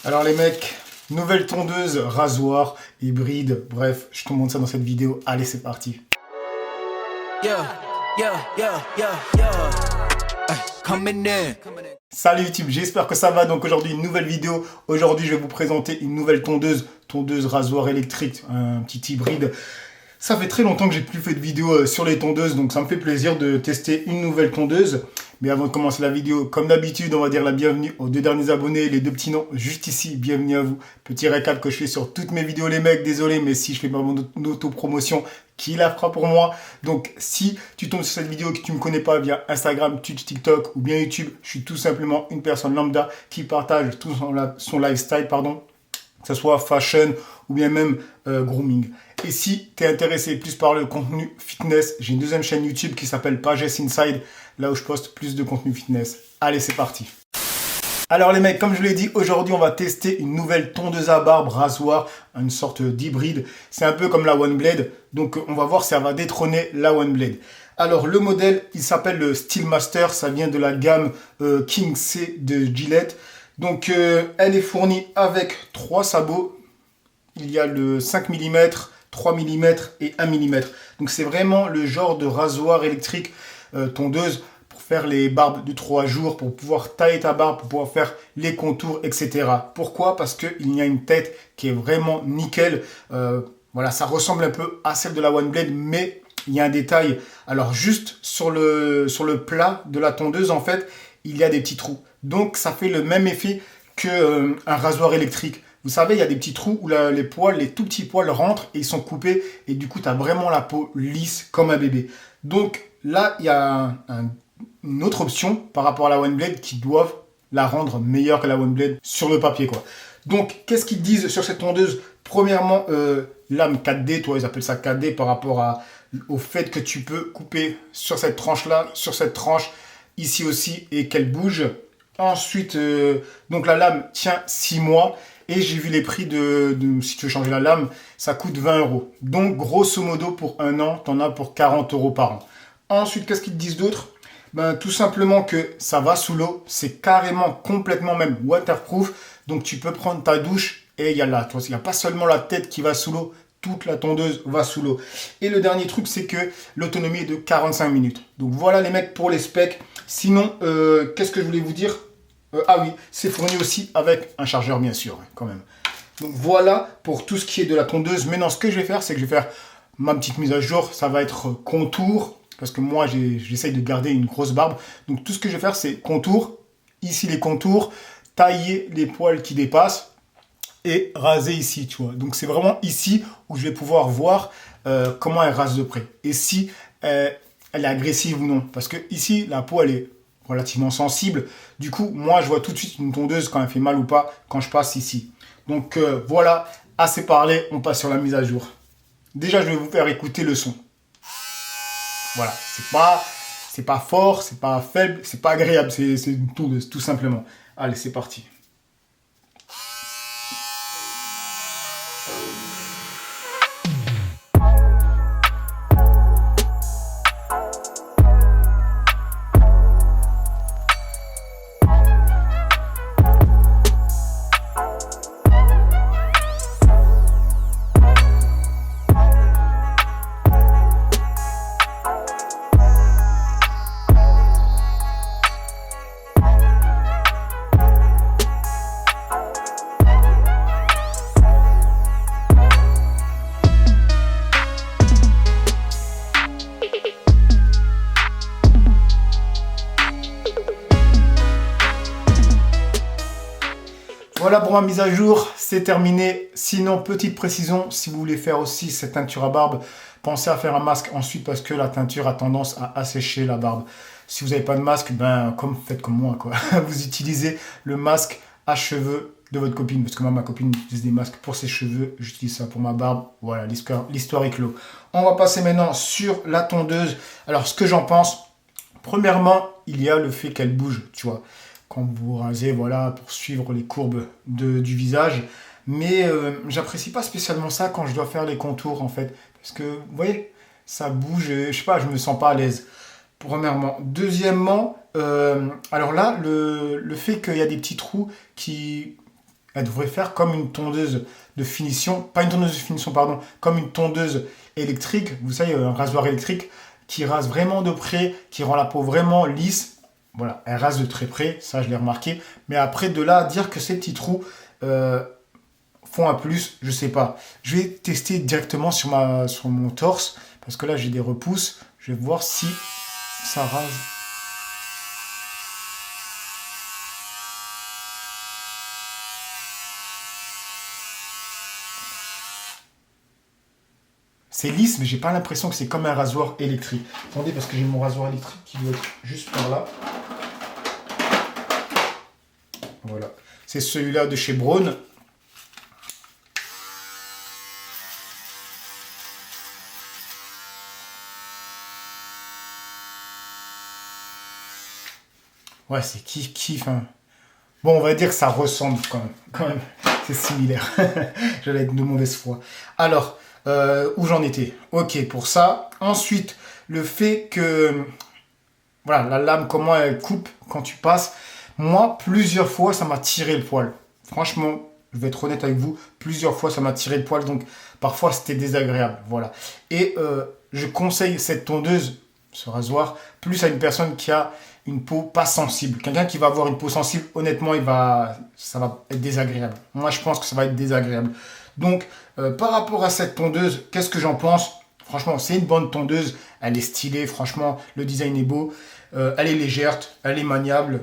Alors les mecs, nouvelle tondeuse, rasoir, hybride, bref, je te montre ça dans cette vidéo. Allez, c'est parti. Yeah, yeah, yeah, yeah, yeah. Ay, coming in. Salut YouTube, j'espère que ça va. Donc aujourd'hui, une nouvelle vidéo. Aujourd'hui, je vais vous présenter une nouvelle tondeuse rasoir électrique, un petit hybride. Ça fait très longtemps que j'ai plus fait de vidéo sur les tondeuses, donc ça me fait plaisir de tester une nouvelle tondeuse. Mais avant de commencer la vidéo, comme d'habitude, on va dire la bienvenue aux deux derniers abonnés, les deux petits noms juste ici, bienvenue à vous. Petit récap que je fais sur toutes mes vidéos les mecs, désolé, mais si je fais pas mon auto-promotion, qui la fera pour moi? Donc si tu tombes sur cette vidéo et que tu me connais pas via Instagram, Twitch, TikTok ou bien YouTube, je suis tout simplement une personne lambda qui partage tout son lifestyle, pardon, que ce soit fashion ou bien même grooming. Et si tu es intéressé plus par le contenu fitness, j'ai une deuxième chaîne YouTube qui s'appelle Pages Inside, là où je poste plus de contenu fitness. Allez, c'est parti. Alors les mecs, comme je vous l'ai dit, aujourd'hui on va tester une nouvelle tondeuse à barbe rasoir, une sorte d'hybride. C'est un peu comme la One Blade, donc on va voir si elle va détrôner la One Blade. Alors le modèle, il s'appelle le Steelmaster, ça vient de la gamme King C de Gillette. Donc elle est fournie avec 3 sabots. Il y a le 5 mm, 3 mm et 1 mm. Donc c'est vraiment le genre de rasoir électrique tondeuse pour faire les barbes de 3 jours, pour pouvoir tailler ta barbe, pour pouvoir faire les contours, etc. Pourquoi? Parce qu'il y a une tête qui est vraiment nickel. Voilà, ça ressemble un peu à celle de la One Blade, mais il y a un détail. Alors juste sur le plat de la tondeuse, en fait, il y a des petits trous. Donc ça fait le même effet qu'un rasoir électrique. Vous savez, il y a des petits trous où les poils, les tout petits poils rentrent et ils sont coupés. Et du coup, tu as vraiment la peau lisse comme un bébé. Donc là, il y a une autre option par rapport à la One Blade qui doivent la rendre meilleure que la One Blade sur le papier, quoi. Donc, qu'est-ce qu'ils disent sur cette tondeuse? Premièrement, lame 4D, toi, ils appellent ça 4D par rapport au fait que tu peux couper sur cette tranche-là, sur cette tranche, ici aussi, et qu'elle bouge. Ensuite, donc la lame tient 6 mois. Et j'ai vu les prix si tu veux changer la lame, ça coûte 20 €. Donc, grosso modo, pour un an, tu en as pour 40 € par an. Ensuite, qu'est-ce qu'ils te disent d'autre? Ben, tout simplement que ça va sous l'eau. C'est carrément, complètement même waterproof. Donc, tu peux prendre ta douche et il y a là. Il n'y a pas seulement la tête qui va sous l'eau. Toute la tondeuse va sous l'eau. Et le dernier truc, c'est que l'autonomie est de 45 minutes. Donc, voilà les mecs pour les specs. Sinon, qu'est-ce que je voulais vous dire? Ah oui, c'est fourni aussi avec un chargeur, bien sûr, quand même. Donc voilà pour tout ce qui est de la tondeuse. Maintenant, ce que je vais faire, c'est que je vais faire ma petite mise à jour. Ça va être contour, parce que moi, j'essaye de garder une grosse barbe. Donc tout ce que je vais faire, c'est contour. Ici, les contours, tailler les poils qui dépassent et raser ici, tu vois. Donc c'est vraiment ici où je vais pouvoir voir comment elle rase de près. Et si elle est agressive ou non. Parce que ici, la peau, elle est relativement sensible. Du coup, moi, je vois tout de suite une tondeuse quand elle fait mal ou pas quand je passe ici. Donc voilà, assez parlé, on passe sur la mise à jour. Déjà, je vais vous faire écouter le son. Voilà, c'est pas fort, c'est pas faible, c'est pas agréable, c'est une tondeuse, tout simplement. Allez, c'est parti. Voilà pour ma mise à jour, c'est terminé. Sinon, petite précision, si vous voulez faire aussi cette teinture à barbe, pensez à faire un masque ensuite parce que la teinture a tendance à assécher la barbe. Si vous n'avez pas de masque, ben faites comme moi, quoi. Vous utilisez le masque à cheveux de votre copine. Parce que moi, ma copine utilise des masques pour ses cheveux, j'utilise ça pour ma barbe. Voilà, l'histoire est clos. On va passer maintenant sur la tondeuse. Alors, ce que j'en pense, premièrement, il y a le fait qu'elle bouge, tu vois. Quand vous rasez, voilà, pour suivre les courbes du visage. Mais j'apprécie pas spécialement ça quand je dois faire les contours, en fait. Parce que, vous voyez, ça bouge, je sais pas, je me sens pas à l'aise. Premièrement. Deuxièmement, alors là, le fait qu'il y a des petits trous elle devrait faire comme une tondeuse de finition, pas une tondeuse de finition, pardon, comme une tondeuse électrique, vous savez, un rasoir électrique qui rase vraiment de près, qui rend la peau vraiment lisse. Voilà, elle rase de très près, ça je l'ai remarqué. Mais après, de là à dire que ces petits trous font un plus, je sais pas. Je vais tester directement sur mon torse, parce que là j'ai des repousses. Je vais voir si ça rase. C'est lisse, mais j'ai pas l'impression que c'est comme un rasoir électrique. Attendez, parce que j'ai mon rasoir électrique qui doit être juste par là. Voilà. C'est celui-là de chez Braun. Ouais, c'est kiff. Hein. Bon, on va dire que ça ressemble quand même. C'est similaire. J'allais être de mauvaise foi. Alors, où j'en étais? Ok, pour ça. Ensuite, le fait que... Voilà, la lame, comment elle coupe quand tu passes. Moi, plusieurs fois, ça m'a tiré le poil. Franchement, je vais être honnête avec vous. Plusieurs fois, ça m'a tiré le poil. Donc, parfois, c'était désagréable. Voilà. Et je conseille cette tondeuse, ce rasoir, plus à une personne qui a une peau pas sensible. Quelqu'un qui va avoir une peau sensible, honnêtement, ça va être désagréable. Moi, je pense que ça va être désagréable. Donc, par rapport à cette tondeuse, qu'est-ce que j'en pense? Franchement, c'est une bonne tondeuse. Elle est stylée. Franchement, le design est beau. Elle est légère. Elle est maniable.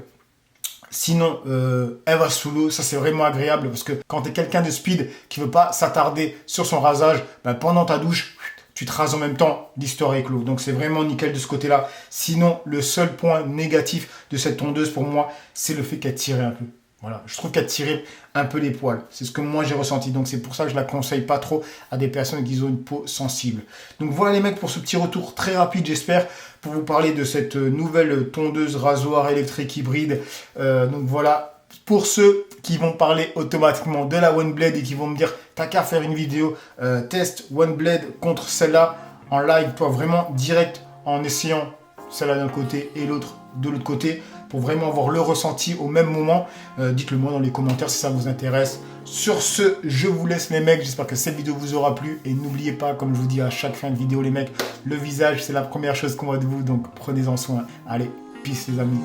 Sinon, elle va sous l'eau. Ça, c'est vraiment agréable parce que quand tu es quelqu'un de speed qui veut pas s'attarder sur son rasage, ben, pendant ta douche, tu te rases en même temps, l'histoire est clos. Donc c'est vraiment nickel de ce côté-là. Sinon, le seul point négatif de cette tondeuse pour moi, c'est le fait qu'elle tire un peu. Voilà, je trouve qu'elle tire un peu les poils. C'est ce que moi j'ai ressenti. Donc c'est pour ça que je la conseille pas trop à des personnes qui ont une peau sensible. Donc voilà les mecs pour ce petit retour très rapide, j'espère, pour vous parler de cette nouvelle tondeuse rasoir électrique hybride. Donc voilà. Pour ceux qui vont parler automatiquement de la OneBlade et qui vont me dire t'as qu'à faire une vidéo test OneBlade contre celle-là en live, toi vraiment direct en essayant celle-là d'un côté et l'autre de l'autre côté pour vraiment avoir le ressenti au même moment. Dites-le moi dans les commentaires si ça vous intéresse. Sur ce, je vous laisse les mecs, j'espère que cette vidéo vous aura plu et n'oubliez pas, comme je vous dis à chaque fin de vidéo les mecs, le visage c'est la première chose qu'on voit de vous, donc prenez-en soin. Allez, peace les amis.